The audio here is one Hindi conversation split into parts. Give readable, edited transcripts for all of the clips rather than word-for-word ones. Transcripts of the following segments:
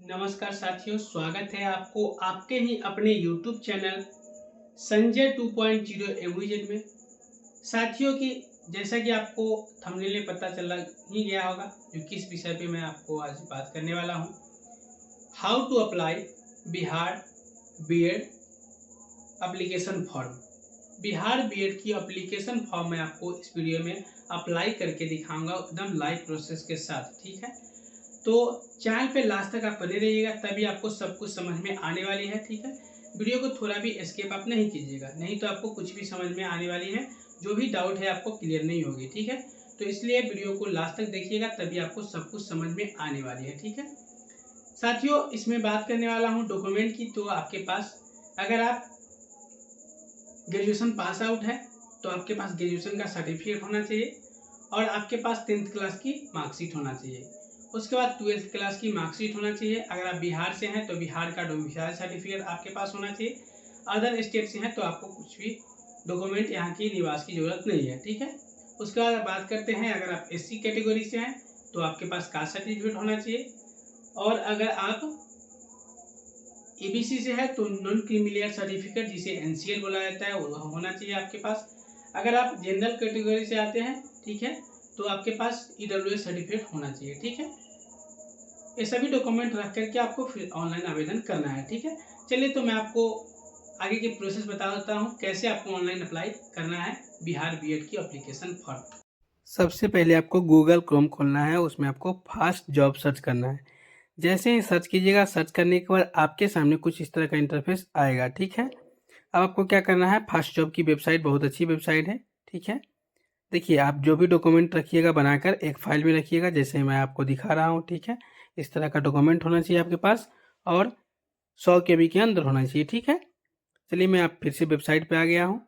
नमस्कार साथियों, स्वागत है आपको आपके ही अपने YouTube चैनल संजय 2.0 एविजन में। साथियों की जैसा कि आपको थंबनेल में पता चला ही गया होगा जो किस विषय पे मैं आपको आज बात करने वाला हूं। How to apply Bihar BEd application form. Bihar BEd की एप्लीकेशन फॉर्म मैं आपको इस वीडियो में अप्लाई करके दिखाऊंगा एकदम लाइव प्रोसेस के साथ, ठीक है। तो चैनल पे लास्ट तक आप बने रहिएगा, तभी आपको सब कुछ समझ में आने वाली है, ठीक है। वीडियो को थोड़ा भी एस्केप आप नहीं कीजिएगा, नहीं तो आपको कुछ भी समझ में आने वाली है, जो भी डाउट है आपको क्लियर नहीं होगी, ठीक है। तो इसलिए वीडियो को लास्ट तक देखिएगा, तभी आपको सब कुछ समझ में आने वाली है, ठीक है। साथियों, इसमें बात करने वाला हूँ डॉक्यूमेंट की। तो आपके पास अगर आप ग्रेजुएशन पास आउट है तो आपके पास ग्रेजुएशन का सर्टिफिकेट होना चाहिए और आपके पास 10th क्लास की मार्कशीट होना चाहिए। उसके बाद 12th क्लास की मार्कशीट होना चाहिए। अगर आप बिहार से हैं तो बिहार का डोमिसाइल सर्टिफिकेट आपके पास होना चाहिए। अदर स्टेट से हैं तो आपको कुछ भी डॉक्यूमेंट यहाँ की निवास की जरूरत नहीं है, ठीक है। उसके बाद बात करते हैं, अगर आप SC कैटेगरी से हैं तो आपके पास कास्ट सर्टिफिकेट होना चाहिए। और अगर आप EBC से है तो नॉन क्रीमिलियर सर्टिफिकेट जिसे NCL बोला जाता है वो होना चाहिए आपके पास। अगर आप जनरल कैटेगरी से आते हैं, ठीक है, तो आपके पास EWS सर्टिफिकेट होना चाहिए, ठीक है। ये सभी डॉक्यूमेंट रख करके आपको फिर ऑनलाइन आवेदन करना है, ठीक है। चलिए तो मैं आपको आगे की प्रोसेस बता देता हूँ कैसे आपको ऑनलाइन अप्लाई करना है बिहार बीएड की एप्लीकेशन फॉर्म। सबसे पहले आपको गूगल क्रोम खोलना है, उसमें आपको फास्ट जॉब सर्च करना है। जैसे ही सर्च कीजिएगा, सर्च करने के बाद आपके सामने कुछ इस तरह का इंटरफेस आएगा, ठीक है। अब आपको क्या करना है, फास्ट जॉब की वेबसाइट बहुत अच्छी वेबसाइट है, ठीक है। देखिए, आप जो भी डॉक्यूमेंट रखिएगा बनाकर एक फाइल में रखिएगा, जैसे मैं आपको दिखा रहा हूँ, ठीक है। इस तरह का डॉक्यूमेंट होना चाहिए आपके पास और 100 KB के अंदर होना चाहिए, ठीक है। चलिए मैं आप फिर से वेबसाइट पे आ गया हूँ।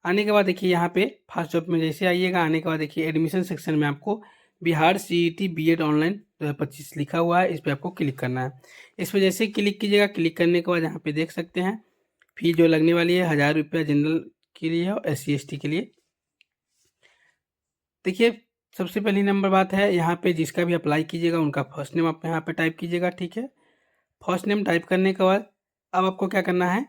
आने के बाद देखिए यहाँ पे फास्ट जॉब में जैसे आइएगा, आने के बाद देखिए एडमिशन सेक्शन में आपको बिहार CET BEd ऑनलाइन 2025 लिखा हुआ है, इस पर आपको क्लिक करना है। इस पर जैसे ही क्लिक कीजिएगा, क्लिक करने के बाद यहाँ पे देख सकते हैं फी जो लगने वाली है 1000 रुपया जनरल के लिए और SC ST के लिए। देखिए, सबसे पहली नंबर बात है, यहाँ पे जिसका भी अप्लाई कीजिएगा उनका फर्स्ट नेम आप यहाँ पे टाइप कीजिएगा, ठीक है। फर्स्ट नेम टाइप करने के बाद अब आपको क्या करना है,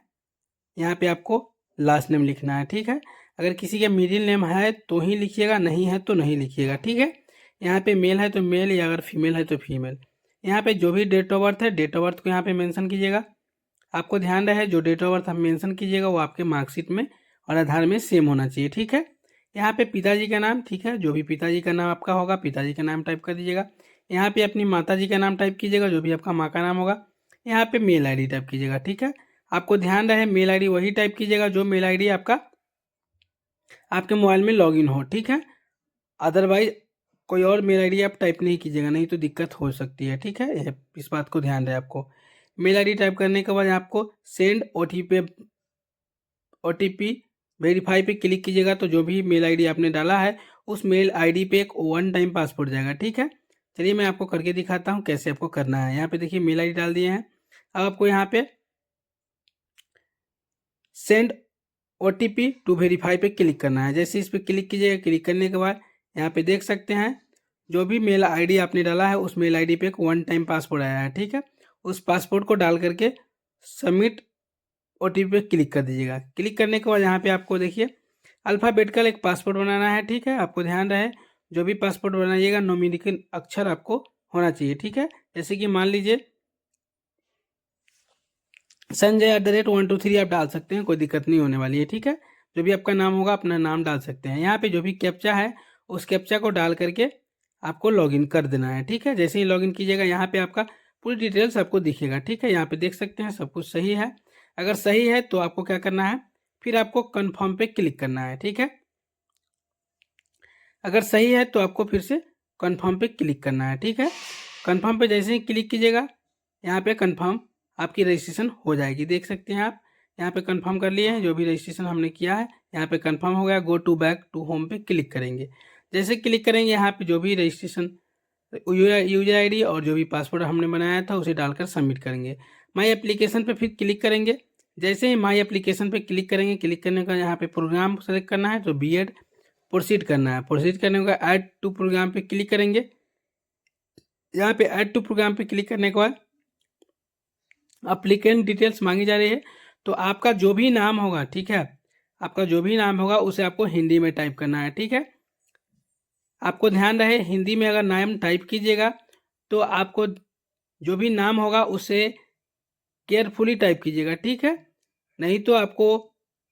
यहाँ पे आपको लास्ट नेम लिखना है, ठीक है। अगर किसी का मिडिल नेम है तो ही लिखिएगा, नहीं है तो नहीं लिखिएगा, ठीक है। यहाँ पे मेल है तो मेल, या अगर फीमेल है तो फीमेल। यहाँ पे जो भी डेट ऑफ बर्थ है, डेट ऑफ बर्थ को यहाँ पे मेंशन कीजिएगा। आपको ध्यान रहे, जो डेट ऑफ बर्थ आप मेंशन कीजिएगा वो आपके मार्कशीट में और आधार में सेम होना चाहिए, ठीक है। यहाँ पे पिताजी का नाम, ठीक है, जो भी पिताजी का नाम आपका होगा पिताजी का नाम टाइप कर दीजिएगा। यहाँ पे अपनी माता जी का नाम टाइप कीजिएगा, जो भी आपका माँ का नाम होगा। यहाँ पे मेल ID टाइप कीजिएगा, ठीक है। आपको ध्यान रहे, मेल ID वही टाइप कीजिएगा जो मेल ID आपका आपके मोबाइल में लॉगिन हो, ठीक है। अदरवाइज कोई और मेल ID आप टाइप नहीं कीजिएगा, नहीं तो दिक्कत हो सकती है, ठीक है। इस बात को ध्यान रहे आपको। मेल ID टाइप करने के बाद आपको सेंड OTP वेरीफाई पे क्लिक कीजिएगा, तो जो भी मेल ID आपने डाला है उस मेल ID पे एक 1 टाइम पासवर्ड जाएगा, ठीक है। चलिए मैं आपको करके दिखाता हूँ कैसे आपको करना है। यहाँ पे देखिए मेल ID डाल दिए हैं। अब आपको यहाँ पे सेंड OTP टू वेरीफाई पे क्लिक करना है। जैसे इस पर क्लिक कीजिएगा, क्लिक करने के बाद यहाँ पे देख सकते हैं जो भी मेल ID आपने डाला है उस मेल ID पे एक 1 टाइम पासवर्ड आया है, ठीक है। उस पासवर्ड को डाल करके सबमिट OTP पे क्लिक कर दीजिएगा। क्लिक करने के बाद यहाँ पे आपको देखिए अल्फ़ाबेटिकल एक पासवर्ड बनाना है, ठीक है। आपको ध्यान रहे, जो भी पासवर्ड बनाइएगा न्यूमेरिकल अक्षर आपको होना चाहिए, ठीक है। जैसे कि मान लीजिए संजय @123 आप डाल सकते हैं, कोई दिक्कत नहीं होने वाली है, ठीक है। जो भी आपका नाम होगा अपना नाम डाल सकते हैं। यहाँ पे जो भी कैप्चा है उस कैप्चा को डाल करके आपको लॉगिन कर देना है, ठीक है। जैसे ही लॉगिन कीजिएगा यहाँ पे आपका पूरी डिटेल्स आपको दिखेगा, ठीक है। यहाँ पे देख सकते हैं सब कुछ सही है। अगर सही है तो आपको क्या करना है, फिर आपको कन्फर्म पे क्लिक करना है, ठीक है। अगर सही है तो आपको फिर से कन्फर्म पे क्लिक करना है, ठीक है। कन्फर्म पे जैसे ही क्लिक कीजिएगा, यहाँ पे कन्फर्म आपकी रजिस्ट्रेशन हो जाएगी। देख सकते हैं आप यहाँ पे कन्फर्म कर लिए हैं, जो भी रजिस्ट्रेशन हमने किया है यहाँ पे कन्फर्म हो गया। Go to back to home पे क्लिक करेंगे। जैसे क्लिक करेंगे यहाँ पे जो भी रजिस्ट्रेशन यूजर ID और जो भी पासवर्ड हमने बनाया था उसे डालकर सबमिट करेंगे। माई एप्लीकेशन पे फिर क्लिक करेंगे। जैसे ही माई एप्लीकेशन पे क्लिक करेंगे, क्लिक करने का यहाँ पे प्रोग्राम सेलेक्ट करना है, तो BEd प्रोसीड करना है। प्रोसीड करने का ऐड टू प्रोग्राम पे क्लिक करेंगे। यहाँ पे ऐड टू प्रोग्राम पे क्लिक करने के बाद अप्लीकेंट डिटेल्स मांगी जा रही है। तो आपका जो भी नाम होगा, ठीक है, आपका जो भी नाम होगा उसे आपको हिंदी में टाइप करना है, ठीक है। आपको ध्यान रहे हिंदी में अगर नाम टाइप कीजिएगा तो आपको जो भी नाम होगा उसे केयरफुली टाइप कीजिएगा, ठीक है। नहीं तो आपको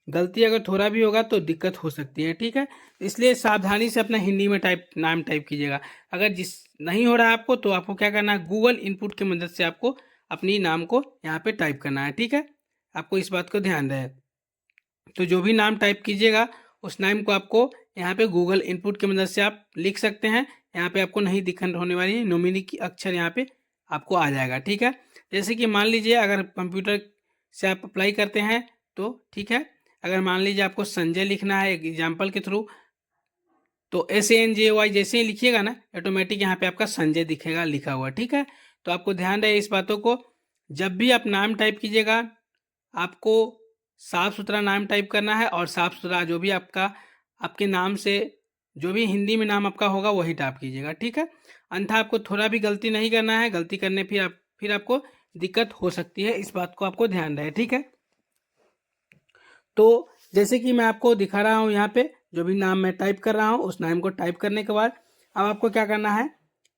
गलती अगर थोड़ा भी होगा तो दिक्कत हो सकती है, ठीक है। इसलिए सावधानी से अपना हिंदी में नाम टाइप कीजिएगा। अगर जिस नहीं हो रहा है आपको तो आपको क्या करना है, गूगल इनपुट की मदद से आपको अपनी नाम को यहाँ पे टाइप करना है, ठीक है। आपको इस बात को ध्यान रहे। तो जो भी नाम टाइप कीजिएगा उस नाम को आपको यहाँ पे गूगल इनपुट की मदद से आप लिख सकते हैं। यहाँ पे आपको नहीं दिक्कत होने वाली है, नॉमिनी की अक्षर यहाँ पे आपको आ जाएगा, ठीक है। जैसे कि मान लीजिए अगर कंप्यूटर से आप अप्लाई करते हैं तो ठीक है, अगर मान लीजिए आपको संजय लिखना है एग्जाम्पल के थ्रू, तो SANJY जैसे ही लिखिएगा ना ऑटोमेटिक यहाँ पे आपका संजय दिखेगा लिखा हुआ, ठीक है। तो आपको ध्यान रहे इस बातों को, जब भी आप नाम टाइप कीजिएगा आपको साफ सुथरा नाम टाइप करना है और साफ सुथरा जो भी आपके नाम से जो भी हिंदी में नाम आपका होगा वही टाइप कीजिएगा, ठीक है। अन्यथा आपको थोड़ा भी गलती नहीं करना है, गलती करने फिर आपको दिक्कत हो सकती है, इस बात को आपको ध्यान रहे, ठीक है। तो जैसे कि मैं आपको दिखा रहा हूँ यहाँ पे जो भी नाम मैं टाइप कर रहा हूँ उस नाम को टाइप करने के बाद अब आपको क्या करना है,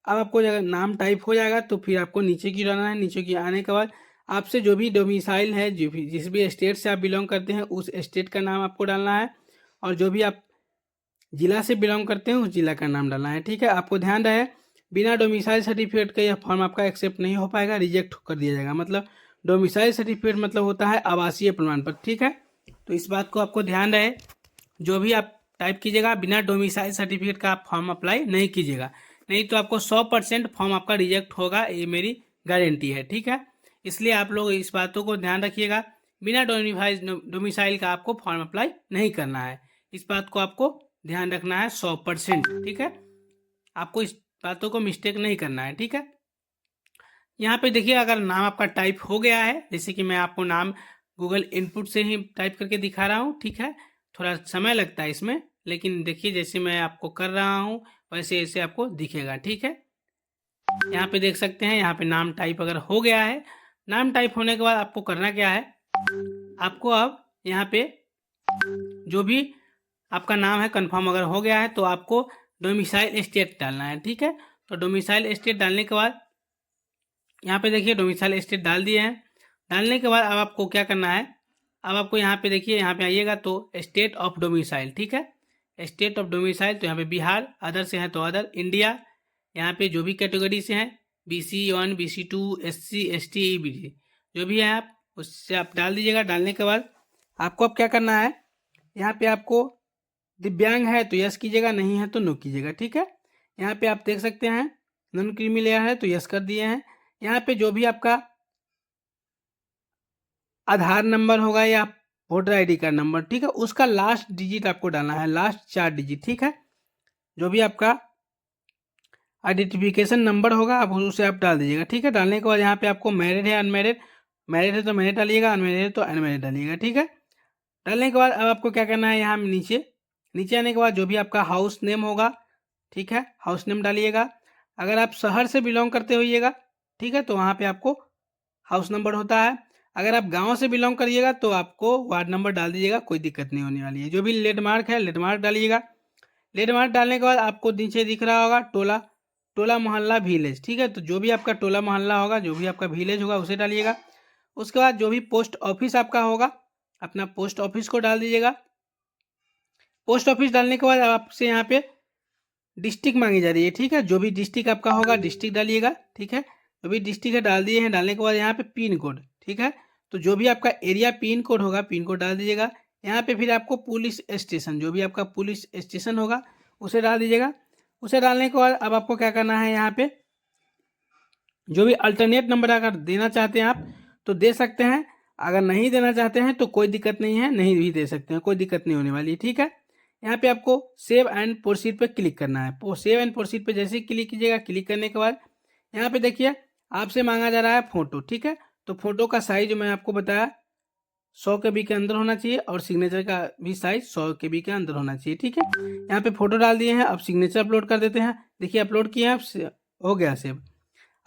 अब आपको जब नाम टाइप हो जाएगा तो फिर आपको नीचे की आना है। नीचे की आने के बाद आपसे जो भी डोमिसाइल है, जिस भी स्टेट से आप बिलोंग करते हैं उस स्टेट का नाम आपको डालना है, और जो भी आप जिला से बिलोंग करते हैं उस जिला का नाम डालना है, ठीक है। आपको ध्यान रहे बिना डोमिसाइल सर्टिफिकेट का यह फॉर्म आपका एक्सेप्ट नहीं हो पाएगा, रिजेक्ट कर दिया जाएगा। मतलब डोमिसाइल सर्टिफिकेट मतलब होता है आवासीय प्रमाण पत्र, ठीक है। तो इस बात को आपको ध्यान रहे, जो भी आप टाइप कीजिएगा बिना डोमिसाइल सर्टिफिकेट का आप फॉर्म अप्लाई नहीं कीजिएगा, नहीं तो आपको 100% फॉर्म आपका रिजेक्ट होगा, ये मेरी गारंटी है, ठीक है। इसलिए आप लोग इस बातों को ध्यान रखिएगा, बिना डोमिसाइल का आपको फॉर्म अप्लाई नहीं करना है, इस बात को आपको ध्यान रखना है 100%, ठीक है। आपको इस बातों को मिस्टेक नहीं करना है, ठीक है। यहाँ पे देखिए अगर नाम आपका टाइप हो गया है, जैसे कि मैं आपको नाम गूगल इनपुट से ही टाइप करके दिखा रहा हूँ, ठीक है। थोड़ा समय लगता है इसमें, लेकिन देखिए जैसे मैं आपको कर रहा हूँ वैसे ऐसे आपको दिखेगा, ठीक है। यहाँ पे देख सकते हैं, यहाँ पे नाम टाइप अगर हो गया है, नाम टाइप होने के बाद आपको करना क्या है, आपको अब यहाँ पे जो भी आपका नाम है कंफर्म अगर हो गया है तो आपको डोमिसाइल स्टेट डालना है, ठीक है। तो डोमिसाइल स्टेट डालने के बाद यहाँ पे देखिए डोमिसाइल स्टेट डाल दिए हैं। डालने के बाद अब आपको क्या करना है, अब आपको यहाँ पे देखिए, यहाँ पे आइएगा तो स्टेट ऑफ डोमिसाइल, ठीक है। स्टेट ऑफ डोमिसाइल तो यहाँ पे बिहार, अदर से है तो अदर, इंडिया, यहाँ पे जो भी कैटेगरी से हैं BC1 BC2 SC ST EBC जो भी है आप उससे आप डाल दीजिएगा। डालने के बाद आपको अब क्या करना है, यहाँ पे आपको दिव्यांग है तो यस कीजिएगा, नहीं है तो नो कीजिएगा, ठीक है। यहाँ पे आप देख सकते हैं नॉन क्रीमी लेयर है तो यस कर दिए हैं। यहाँ पे जो भी आपका आधार नंबर होगा या वोटर ID का नंबर, ठीक है, उसका लास्ट डिजिट आपको डालना है, लास्ट 4 डिजिट, ठीक है। जो भी आपका आइडेंटिफिकेशन नंबर होगा आप उसे आप डाल दीजिएगा, ठीक है। डालने के बाद यहाँ पे आपको मैरिड है अनमैरिड, मैरिड है तो मैरिड डालिएगा, अनमैरिड है तो अनमैरिड डालिएगा, ठीक है। डालने के बाद अब आपको क्या करना है, यहाँ नीचे आने के बाद जो भी आपका हाउस नेम होगा, ठीक है, हाउस नेम डालिएगा। अगर आप शहर से बिलोंग करते होइएगा, ठीक है, तो वहाँ पे आपको हाउस नंबर होता है। अगर आप गांव से बिलोंग करिएगा तो आपको वार्ड नंबर डाल दीजिएगा, कोई दिक्कत नहीं होने वाली है। जो भी लैंडमार्क है लैंडमार्क डालिएगा। लैंडमार्क डालने के बाद आपको नीचे दिख रहा होगा टोला मोहल्ला विलेज, ठीक है। तो जो भी आपका टोला मोहल्ला होगा, जो भी आपका विलेज होगा उसे डालिएगा। उसके बाद जो भी पोस्ट ऑफिस आपका होगा अपना पोस्ट ऑफिस को डाल दीजिएगा। पोस्ट ऑफिस डालने के बाद आपसे यहाँ पे डिस्ट्रिक्ट मांगी जा रही है, ठीक है। जो भी डिस्ट्रिक्ट आपका होगा डिस्ट्रिक्ट डालिएगा, ठीक है। जो भी डिस्ट्रिक्ट है डाल दिए हैं। डालने के बाद यहाँ पे पिन कोड, ठीक है, तो जो भी आपका एरिया पिन कोड होगा पिन कोड डाल दीजिएगा। यहाँ पे फिर आपको पुलिस स्टेशन, जो भी आपका पुलिस स्टेशन होगा उसे डाल दीजिएगा। उसे डालने के बाद अब आपको क्या करना है, यहाँ पे जो भी अल्टरनेट नंबर अगर देना चाहते हैं आप तो दे सकते हैं, अगर नहीं देना चाहते हैं तो कोई दिक्कत नहीं है, नहीं भी दे सकते हैं, कोई दिक्कत नहीं होने वाली, ठीक है। यहाँ पे आपको सेव एंड प्रोसीड पे क्लिक करना है। सेव एंड प्रोसीड पे जैसे ही क्लिक कीजिएगा, क्लिक करने के बाद यहाँ पे देखिए आपसे मांगा जा रहा है फोटो, ठीक है। तो फोटो का साइज मैं आपको बताया 100 KB के अंदर होना चाहिए और सिग्नेचर का भी साइज 100 KB के अंदर होना चाहिए, ठीक है। यहाँ पे फोटो डाल दिए हैं, अब सिग्नेचर अपलोड कर देते हैं। देखिए अपलोड किए हैं, हो गया सेव।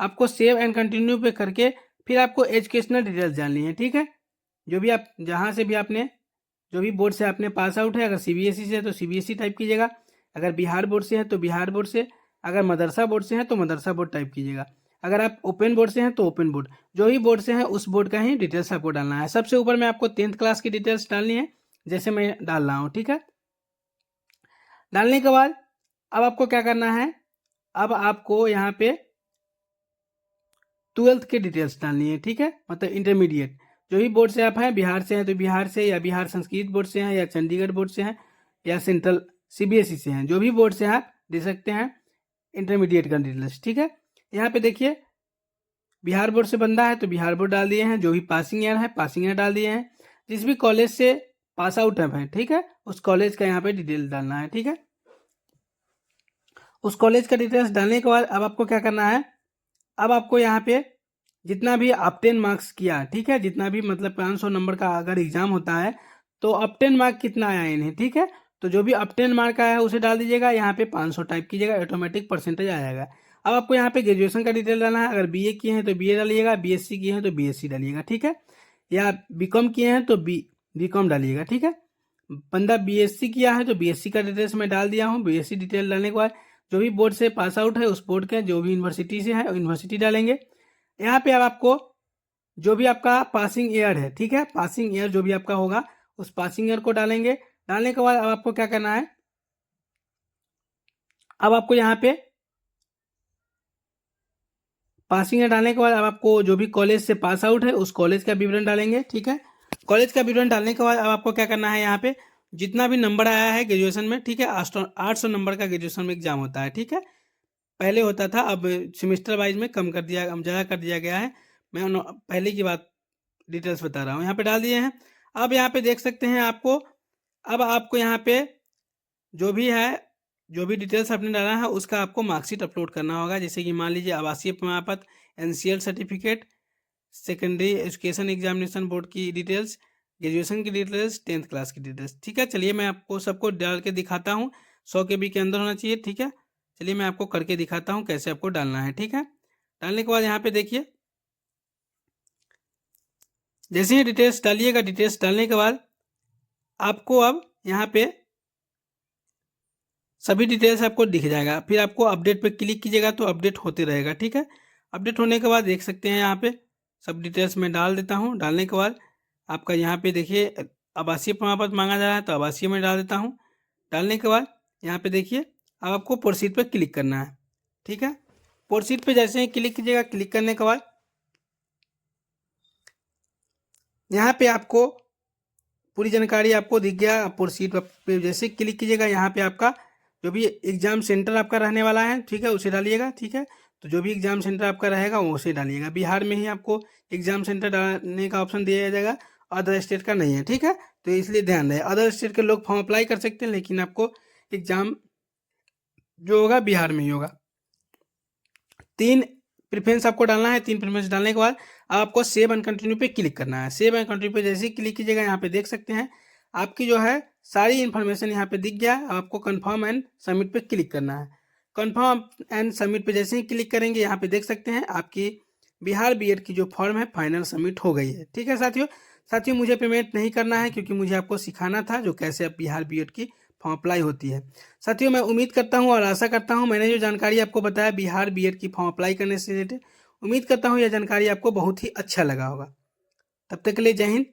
आपको सेव एंड कंटिन्यू पे करके फिर आपको एजुकेशनल डिटेल्स डालनी है, ठीक है। जो भी आप जहाँ से भी आपने जो भी बोर्ड से आपने पास आउट है, अगर सीबीएसई से है तो सीबीएसई टाइप कीजिएगा, अगर बिहार बोर्ड से है तो बिहार बोर्ड से, अगर मदरसा बोर्ड से है तो मदरसा बोर्ड टाइप कीजिएगा, अगर आप ओपन बोर्ड से हैं तो ओपन बोर्ड, जो भी बोर्ड से है उस बोर्ड का ही डिटेल्स आपको डालना है। सबसे ऊपर में आपको 10th क्लास की डिटेल्स डालनी है, जैसे मैं डाल रहा हूँ, ठीक है। डालने के बाद अब आपको क्या करना है, अब आपको यहाँ पे 12th की डिटेल्स डालनी है, ठीक है, मतलब इंटरमीडिएट। जो भी बोर्ड से आप हैं, बिहार से हैं तो बिहार से, या बिहार संस्कृत बोर्ड से हैं, या चंडीगढ़ बोर्ड से हैं, या सेंट्रल सीबीएसई से हैं, जो भी बोर्ड से आप दे सकते हैं इंटरमीडिएट का डिटेल्स, ठीक है। यहाँ पे देखिए बिहार बोर्ड से बंदा है तो बिहार बोर्ड डाल दिए हैं, जो भी पासिंग ईयर है पासिंग ईयर डाल दिए हैं, जिस भी कॉलेज से पास आउट है, ठीक है, उस कॉलेज का यहाँ पे डिटेल डालना है, ठीक है। उस कॉलेज का डिटेल्स डालने के बाद अब आपको क्या करना है, अब आपको यहाँ पे जितना भी अप 10 मार्क्स किया, ठीक है, जितना भी मतलब 500 नंबर का अगर एग्जाम होता है तो अप 10 मार्क कितना आया इन्हें, ठीक है, तो जो भी अप 10 मार्क आया है उसे डाल दीजिएगा, यहाँ पे 500 टाइप कीजिएगा, ऑटोमेटिक परसेंटेज आ जाएगा। अब आपको यहाँ पे ग्रेजुएशन का डिटेल डालना है, अगर बीए किए हैं तो बीए डालिएगा, बीएससी किए हैं तो बीएससी डालिएगा, ठीक है, या बीकॉम किए हैं तो बीकॉम डालिएगा, ठीक है। बंदा बीएससी किया है तो बीएससी का डिटेल्स मैं डाल दिया हूँ। बीएससी डिटेल डालने के बाद जो भी बोर्ड से पास आउट है उस बोर्ड के, जो भी यूनिवर्सिटी से है यूनिवर्सिटी डालेंगे। यहाँ पे अब आपको जो भी आपका पासिंग ईयर है, ठीक है, पासिंग ईयर जो भी आपका होगा उस पासिंग ईयर को डालेंगे। डालने के बाद अब आपको क्या करना है, अब आपको यहाँ पे पासिंग ईयर डालने के बाद अब आपको जो भी कॉलेज से पास आउट है उस कॉलेज का विवरण डालेंगे, ठीक है। कॉलेज का विवरण डालने के बाद अब आपको क्या करना है, यहाँ पे जितना भी नंबर आया है ग्रेजुएशन में, ठीक है, 800 नंबर का ग्रेजुएशन में एग्जाम होता है, ठीक है, पहले होता था, अब सेमेस्टर वाइज में कम कर दिया, ज़्यादा कर दिया गया है। मैं पहले की बात डिटेल्स बता रहा हूँ, यहाँ पे डाल दिए हैं। अब यहाँ पे देख सकते हैं आपको, अब आपको यहाँ पे जो भी है, जो भी डिटेल्स आपने डाला है उसका आपको मार्कशीट अपलोड करना होगा। जैसे कि मान लीजिए आवासीय प्रमाण पत्र, NCL certificate, secondary education examination board की डिटेल्स, ग्रेजुएशन की डिटेल्स, 10th क्लास की डिटेल्स, ठीक है। चलिए मैं आपको सबको डाल के दिखाता हूँ, 100 KB के अंदर होना चाहिए, ठीक है। चलिए मैं आपको करके दिखाता हूँ कैसे आपको डालना है, ठीक है। डालने के बाद यहाँ पे देखिए, जैसे ही डिटेल्स डालिएगा, डिटेल्स डालने के बाद आपको अब यहाँ पे सभी डिटेल्स आपको दिख जाएगा। फिर आपको अपडेट पे क्लिक कीजिएगा तो अपडेट होते रहेगा, ठीक है। अपडेट होने के बाद देख सकते हैं यहाँ पे सब डिटेल्स मैं डाल देता हूँ। डालने के बाद आपका यहाँ पे देखिए आवासीय प्रमाण पत्र मांगा जा रहा है तो आवासीय में डाल देता हूँ। डालने के बाद यहाँ पे देखिए अब आपको प्रोसीड पे क्लिक करना है, ठीक है। प्रोसीड पे जैसे ही क्लिक कीजिएगा, क्लिक करने के बाद यहाँ पे आपको पूरी जानकारी आपको दिख गया। प्रोसीड पे जैसे क्लिक कीजिएगा, यहाँ पे आपका जो भी एग्जाम सेंटर आपका रहने वाला है, ठीक है, उसे डालिएगा, ठीक है। तो जो भी एग्जाम सेंटर आपका रहेगा वो उसे डालिएगा। बिहार में ही आपको एग्जाम सेंटर डालने का ऑप्शन दिया जाएगा, अदर स्टेट का नहीं है, ठीक है। तो इसलिए ध्यान रहे, अदर स्टेट के लोग फॉर्म अप्लाई कर सकते हैं, लेकिन आपको एग्जाम जो होगा बिहार में ही होगा। 3 प्रेफरेंस आपको डालना है। 3 प्रेफरेंस डालने के बाद आपको सेव एंड कंटिन्यू पे क्लिक करना है। सेव एंड कंटिन्यू पे जैसे ही क्लिक कीजिएगा, यहाँ पे देख सकते हैं आपकी जो है सारी इन्फॉर्मेशन यहाँ पे दिख गया। आपको कंफर्म एंड सबमिट पे क्लिक करना है। कंफर्म एंड सबमिट पे जैसे ही क्लिक करेंगे, यहाँ पे देख सकते हैं आपकी बिहार बीएड की जो फॉर्म है फाइनल सबमिट हो गई है, ठीक है साथियों मुझे पेमेंट नहीं करना है, क्योंकि मुझे आपको सिखाना था जो कैसे अब बिहार बीएड की फॉर्म अप्लाई होती है। साथियों मैं उम्मीद करता हूँ और आशा करता हूँ मैंने जो जानकारी आपको बताया बिहार बीएड की फॉर्म अप्लाई करने से रिलेटेड, उम्मीद करता हूँ यह जानकारी आपको बहुत ही अच्छा लगा होगा। तब तक के लिए जय हिंद,